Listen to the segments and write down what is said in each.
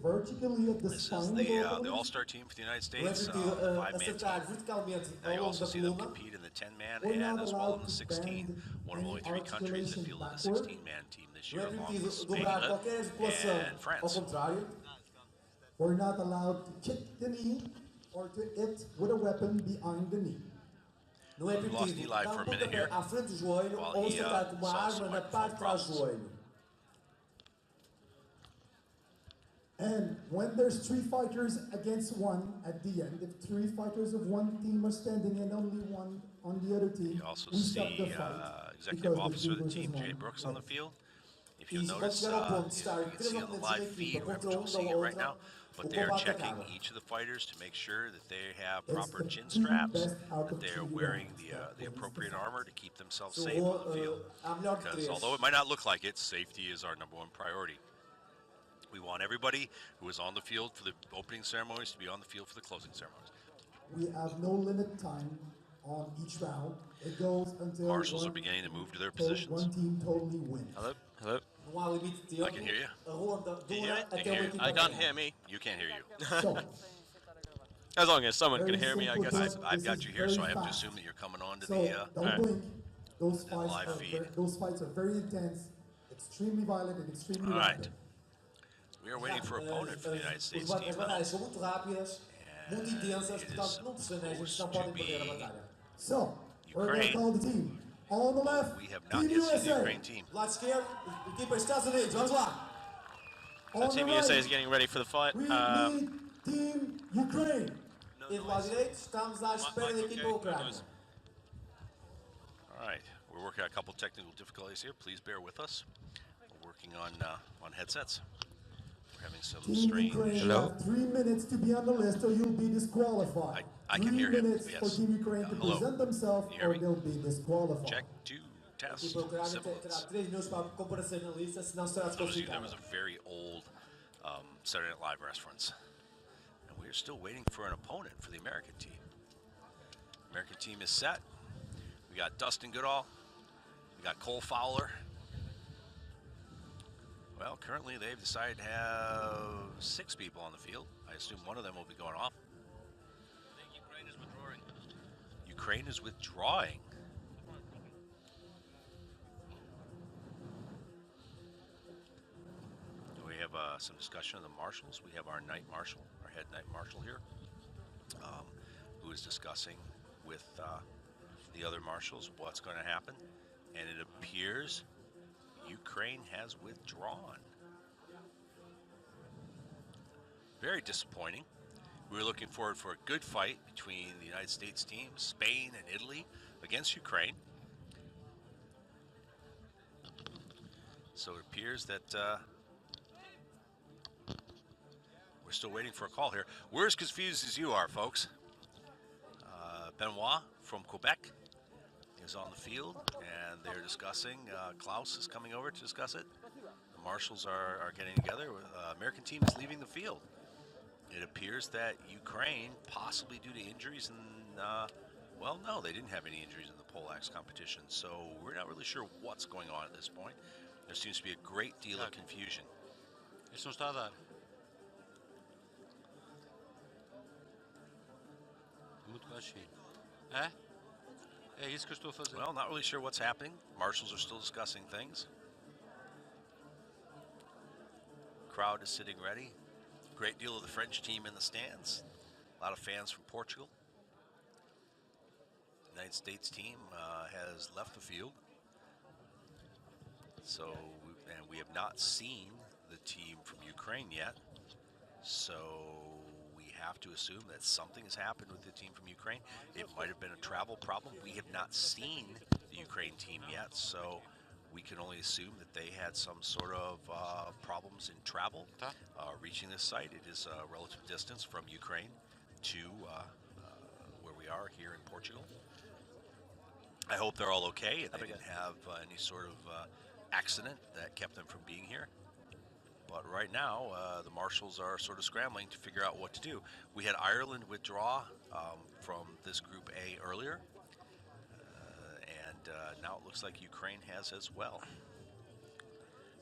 vertically at the This is spine the All-Star team for the United States, five-man team. Now you also see them compete in the 10-man and as well in the 16. One of only 3 countries that fielded a 16-man team this year, along with Spain and France. We're not allowed to kick the knee or to hit with a weapon behind the knee. We lost Eli for a minute here while he solves some microphone problems. And when there's 3 fighters against 1 at the end, if 3 fighters of one team are standing and only 1 on the other team, you also see Executive Officer of the team, Jay Brooks, on the field. If you'll notice, you can see on the live feed, we're having trouble seeing it right now, but they are checking each of the fighters to make sure that they have proper chin straps, that they are wearing the appropriate armor to keep themselves safe on the field. Because although it might not look like it, safety is our #1 priority. We want everybody who is on the field for the opening ceremonies to be on the field for the closing ceremonies. We have no limit time on each round. It goes until marshals are beginning to move to their positions. One team totally wins. Hello? Hello? I can hear you. Can you hear me? I can hear you. I can't hear me. You can't hear you. As long as someone can hear me, I guess. I've got you here, so I have to assume that you're coming on to the live feed. Those fights are very intense, extremely violent, and extremely rapid. We are waiting for an opponent for the United States team. And it is supposed to be we're going to call the team. On the left, we have not yet seen the Ukraine team. So Team USA is getting ready for the fight. We need Team Ukraine. All right, we're working on a couple technical difficulties here. Please bear with us. We're working on headsets. We're having some strange. Hello. 3 minutes to be on the list, or you'll be disqualified. I can hear you. 3 minutes for Team Ukraine to present themselves, or they'll be disqualified. Check 2, test. Sibilance. That was a very old Saturday Night Live reference, and we are still waiting for an opponent for the American team. American team is set. We got Dustin Goodall. We got Cole Fowler. Well, currently they've decided to have 6 people on the field. I assume one of them will be going off. I think Ukraine is withdrawing. Ukraine is withdrawing. We have some discussion of the marshals. We have our night marshal, our head night marshal here, who is discussing with the other marshals what's going to happen. And it appears Ukraine has withdrawn. Very disappointing. We were looking forward for a good fight between the United States team, Spain, and Italy against Ukraine. So it appears that we're still waiting for a call here. We're as confused as you are, folks. Benoit from Quebec is on the field, and they're discussing. Klaus is coming over to discuss it. The marshals are getting together. American team is leaving the field. It appears that Ukraine, possibly due to injuries, and well, no, they didn't have any injuries in the pole axe competition, so we're not really sure what's going on at this point. There seems to be a great deal of confusion. Isso não está a dar. Muito baixinho. É? É isso que eu estou a fazer. Well, not really sure what's happening. Marshals are still discussing things. Crowd is sitting ready. Great deal of the French team in the stands. A lot of fans from Portugal. The United States team has left the field. So, and we have not seen the team from Ukraine yet. So we have to assume that something has happened with the team from Ukraine. It might have been a travel problem. We have not seen the Ukraine team yet, so we can only assume that they had some sort of problems in travel reaching this site. It is a relative distance from Ukraine to where we are here in Portugal. I hope they're all okay and they didn't have any sort of accident that kept them from being here. But right now, the marshals are sort of scrambling to figure out what to do. We had Ireland withdraw from this Group A earlier, and now it looks like Ukraine has as well.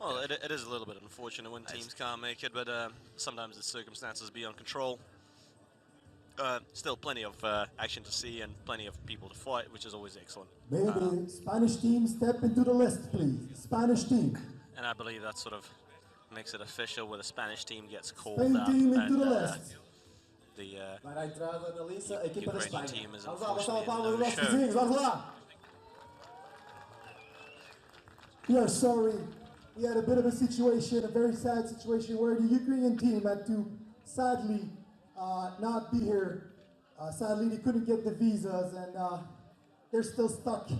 Well, it is a little bit unfortunate when teams can't make it, but sometimes the circumstances beyond control. Still plenty of action to see and plenty of people to fight, which is always excellent. May the Spanish team step into the list, please. Spanish team. And I believe that sort of makes it official where the Spanish team gets called Spain up. team into And the list. the Vai à entrada na lista, a equipa da Ukrainian Espanha. team is Vamos lá, uma salva de unfortunately palmas aos no nossos show. vizinhos, vamos lá. We are sorry. We had a bit of a situation, a very sad situation, where the Ukrainian team had to sadly not be here. Sadly, they couldn't get the visas, and they're still stuck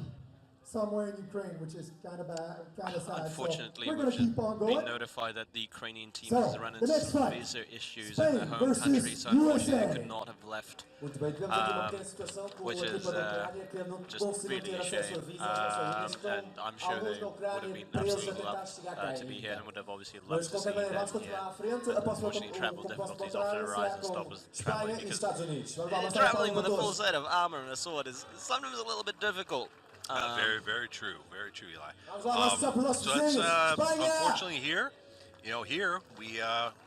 somewhere in Ukraine, which is kind of bad, kind of sad. Unfortunately, so we're we've going to just keep on been going. notified that the Ukrainian team So, has run the into next some fight, visa issues Spain in their home versus country, so unfortunately USA. they could not have left, Muito bem, tivemos aqui uma pequena situação com a which is equipa da Ucrânia que não just conseguiu really ter a acesso a shame. visas, ou seja, ainda estão And I'm sure alguns they da would have Ucrânia been presos a absolutely tentar loved chegar cá to be here ainda. and would have obviously Mas loved de to see qualquer maneira, vamos them continuar here. à frente. A próxima Unfortunately, travel como posso difficulties encontrar often será arise and com stop us Espanha traveling e because Estados Unidos. Vamos lá, uma salva de traveling palmas with a para full todos. set of armor and a sword is sometimes a little bit difficult. Very, very true, Eli. Vamos lá, nossos nossos So that's vizinhos. Espanha! unfortunately here. You know, here we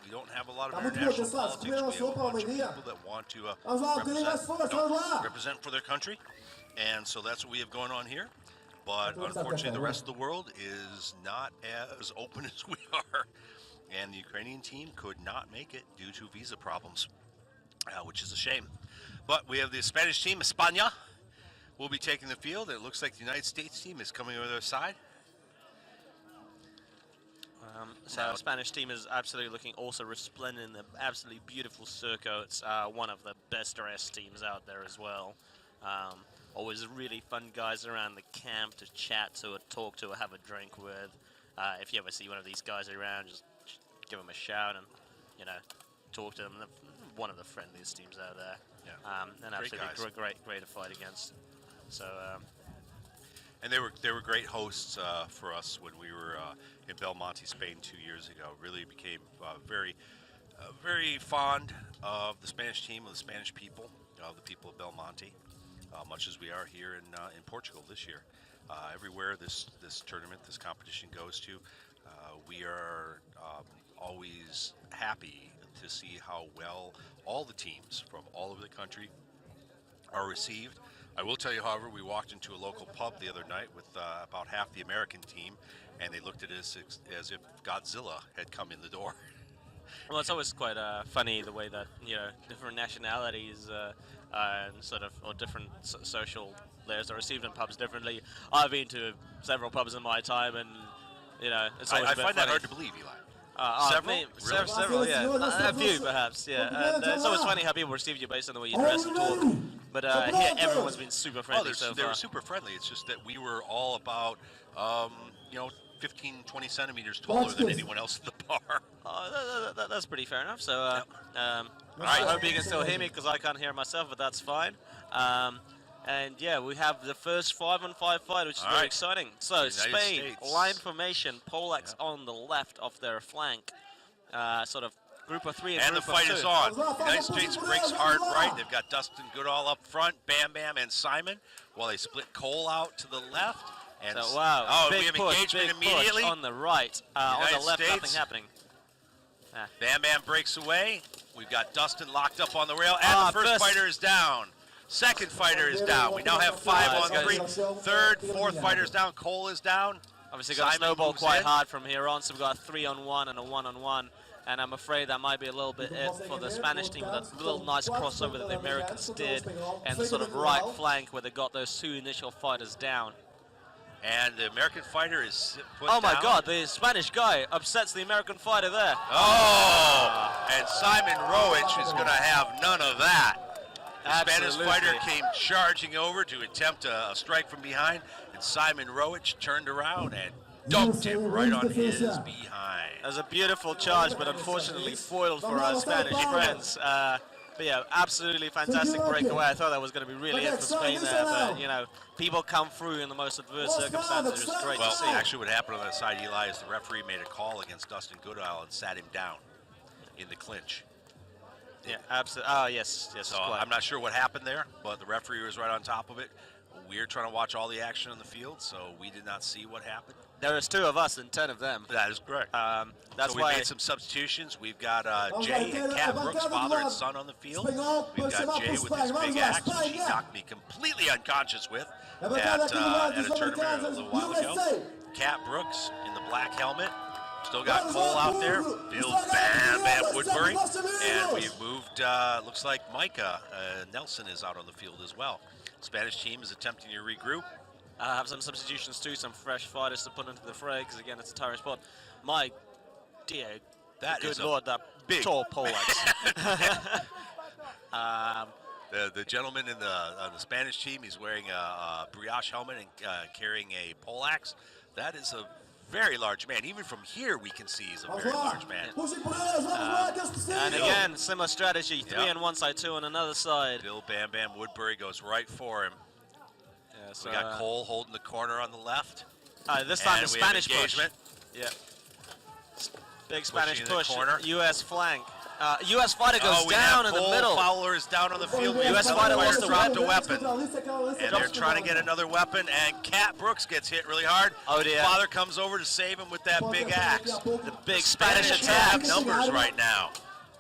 don't have a lot of Tá muito bom, international pessoal. politics. We Comeram a have a sopa ao bunch of meio-dia. people that want to Vamos lá, um bocadinho mais força, vamos lá. represent for their country, and so that's what we have going on here. But Vamos lá, unfortunately, the café, rest of the world is not as open as we are, and the Ukrainian team could not make it due to visa problems, which is a shame. But we have the Spanish team, España, will be taking the field. It looks like the United States team is coming over their side. So our Spanish team is absolutely looking also resplendent in the absolutely beautiful surcoats. One of the best dressed teams out there as well. Always really fun guys around the camp to chat to, or talk to, or have a drink with. If you ever see one of these guys around, just give them a shout and, you know, talk to them. They're one of the friendliest teams out there. Yeah. And Great absolutely guys. great to fight against. So. And they were great hosts for us when we were in Belmonte, Spain 2 years ago. Really became very fond of the Spanish team, of the Spanish people, of the people of Belmonte, much as we are here in Portugal this year. Everywhere this tournament, this competition goes to, we are always happy to see how well all the teams from all over the country are received. I will tell you, however, we walked into a local pub the other night with about half the American team, and they looked at us as if Godzilla had come in the door. Well, it's always quite funny the way that, you know, different nationalities and sort of, or different social layers are received in pubs differently. I've been to several pubs in my time, and, you know, it's always I a bit find that funny. hard to believe, Eli. Several? Really? Several, yeah. A few, perhaps, yeah. And it's always funny how people receive you based on the way you dress and talk. But here, everyone's been super friendly so They far. were super friendly. It's just that we were all about, 15, 20 centimeters taller than anyone else in the bar. That's pretty fair enough. So I hope you can still hear me because I can't hear myself, but that's fine. And yeah, we have the first 5-on-5 fight, which is very exciting. So United Spain, States. line formation, Polacks on the left of their flank, sort of group of three And the group of fight two. is on. United States breaks hard right. They've got Dustin Goodall up front, Bam Bam and Simon, while they split Cole out to the left. And So wow, we big have push, engagement big immediately. push on the right. On the United left, States. nothing happening. Bam Bam breaks away. We've got Dustin locked up on the rail, and the first fighter is down. Second fighter is down. We now have 5 on 3. Third, fourth fighter's down. Cole is down. Obviously got to Simon snowball moves quite in. hard from here on, so we've got a 3-on-1 and a 1-on-1. And I'm afraid that might be a little bit it for the Spanish team, that little nice crossover that the Americans did, and the sort of right flank where they got those two initial fighters down. And the American fighter is put Oh my down. God, the Spanish guy upsets the American fighter there. Oh, and Simon Rowich is going to have none of that. The Spanish Absolutely. fighter came charging over to attempt a strike from behind, and Simon Rowich turned around and dumped him right on his behind. That was a beautiful charge, but unfortunately foiled for our Spanish friends. But yeah, absolutely fantastic breakaway. I thought that was going to be really it for Spain there, but you know, people come through in the most adverse circumstances. It was great to see. Well, actually what happened on that side, Eli, is the referee made a call against Dustin Goodall and sat him down in the clinch. Yeah, absolutely. Oh, yes. So quite. I'm not sure what happened there, but the referee was right on top of it. We're trying to watch all the action on the field, so we did not see what happened. There is 2 of us and 10 of them. That is correct. That's so we why made some substitutions. We've got Jay and Cat Brooks, father and son, on the field. We've got Jay with his big axe, which he knocked me completely unconscious with at a tournament a little while ago. Cat Brooks in the black helmet. Still got Cole out there. Bill Bam Bam Woodbury. And we've moved, looks like Micah Nelson is out on the field as well. Spanish team is attempting to regroup. Have some substitutions too, some fresh fighters to put into the fray, because again, it's a tiring spot. My dear, That good is a lord, that big tall poleaxe. The gentleman on the Spanish team, he's wearing a brioche helmet and carrying a poleaxe. That is a very large man. Even from here, we can see he's a very large man. And again, similar strategy, 3 on one side, 2 on another side. Bill Bam Bam Woodbury goes right for him. Yeah, so We got Cole holding the corner on the left. this time And the we have Spanish push. engagement. Yeah. Big Spanish in the push, corner. U.S. flank. U.S. fighter goes we down have in the Cole middle. Fowler is down on the field. US fighter lost a dropped a weapon. weapon. And they're trying to get another weapon, and Cat Brooks gets hit really hard. Oh, dear. Father comes over to save him with that big axe. The big Spanish have attack. numbers right now.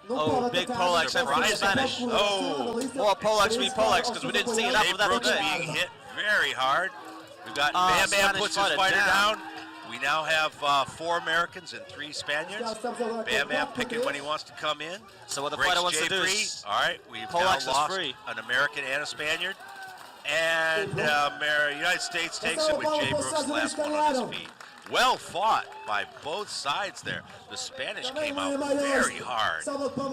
Oh, big poleaxe and from Spanish. Oh. More poleaxe, because we didn't see enough Dave of that Brooks today. being hit very hard. We've got Bam Bam Spanish puts his fighter fighter down. down. We now have 4 Americans and 3 Spaniards. Bam Bam picking when he wants to come in. So what the Breaks fighter wants Jay to do free. is All right, we've now poleaxe is lost free. an American and a Spaniard. And United States takes it with Jay Brooks the last one on his feet. Well fought by both sides there. The Spanish came out very hard.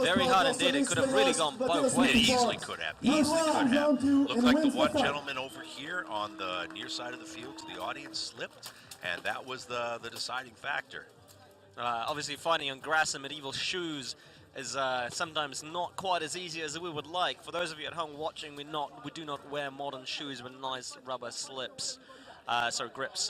Very hard indeed. It could have really gone both It ways. easily could have. Easily could have. Looked like the one gentleman over here on the near side of the field to the audience slipped, and that was the deciding factor. Obviously, fighting on grass and medieval shoes is sometimes not quite as easy as we would like. For those of you at home watching, we do not wear modern shoes with nice rubber slips. Grips,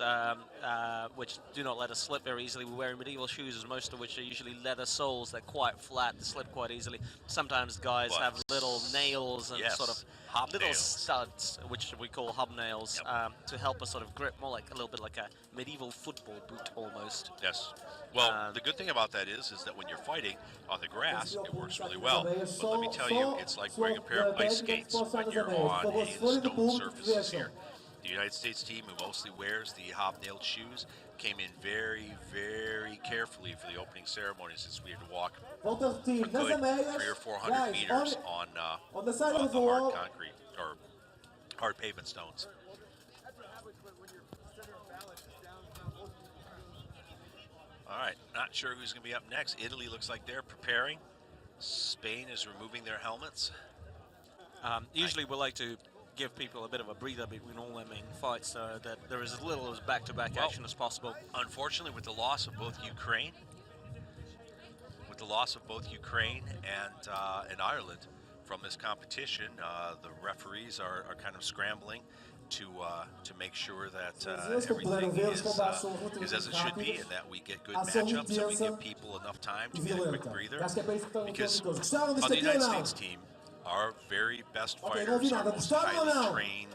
which do not let us slip very easily. We're wearing medieval shoes, most of which are usually leather soles. They're quite flat, they slip quite easily. Sometimes guys have little nails and sort of little studs, which we call hobnails, to help us sort of grip more like a little bit like a medieval football boot almost. Yes. Well, the good thing about that is that when you're fighting on the grass, it works really well. But let me tell you, it's like wearing a pair of ice skates when you're on a stone surfaces here. The United States team, who mostly wears the hobnailed shoes, came in very, very carefully for the opening ceremony, since we had to walk a good 300 or 400 meters on the hard concrete or hard pavement stones. All right, not sure who's going to be up next. Italy looks like they're preparing. Spain is removing their helmets. Usually we like to give people a bit of a breather between all their main fights, so that there is as little as back-to-back action as possible. Unfortunately, with the loss of both Ukraine, and Ireland from this competition, the referees are kind of scrambling to make sure that everything is as it should be, and that we get good matchups, and we give people enough time to get a quick breather. Because on the United States team, our very best fighters are most highly trained,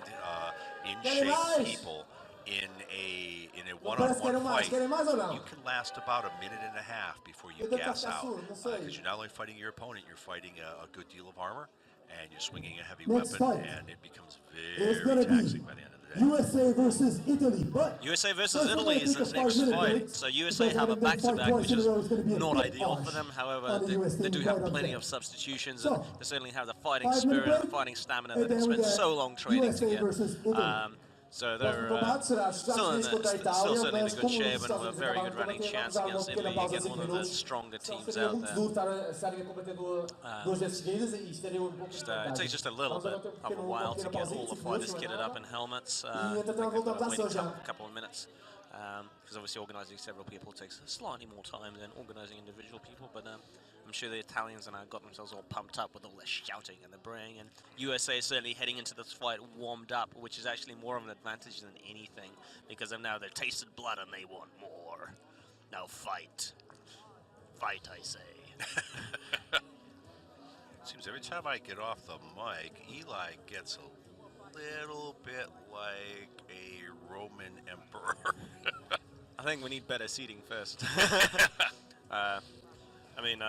in-shape people. In a one-on-one fight, you can last about a minute and a half before you gas out, because you're not only fighting your opponent, you're fighting a good deal of armor, and you're swinging a heavy weapon, and it becomes very taxing by the end of the day. USA versus Italy. USA versus Italy is the next fight. So USA have a back-to-back, which is not ideal for them. However, they do have plenty of substitutions, and they certainly have the fighting spirit and the fighting stamina that they spent so long training to get. So they're still certainly in a good shape, and a very good running chance against Italy, again one of the stronger teams out there. It takes just a little bit of a while to get all the fighters kitted up in helmets. I think they've got waiting a couple of minutes, because obviously organising several people takes slightly more time than organising individual people, but I'm sure the Italians have now got themselves all pumped up with all their shouting and the braying, and USA is certainly heading into this fight warmed up, which is actually more of an advantage than anything, because of now they've tasted blood and they want more. Now fight. Fight, I say. Seems every time I get off the mic, Eli gets a little bit like a Roman emperor. I think we need better seating first. I mean,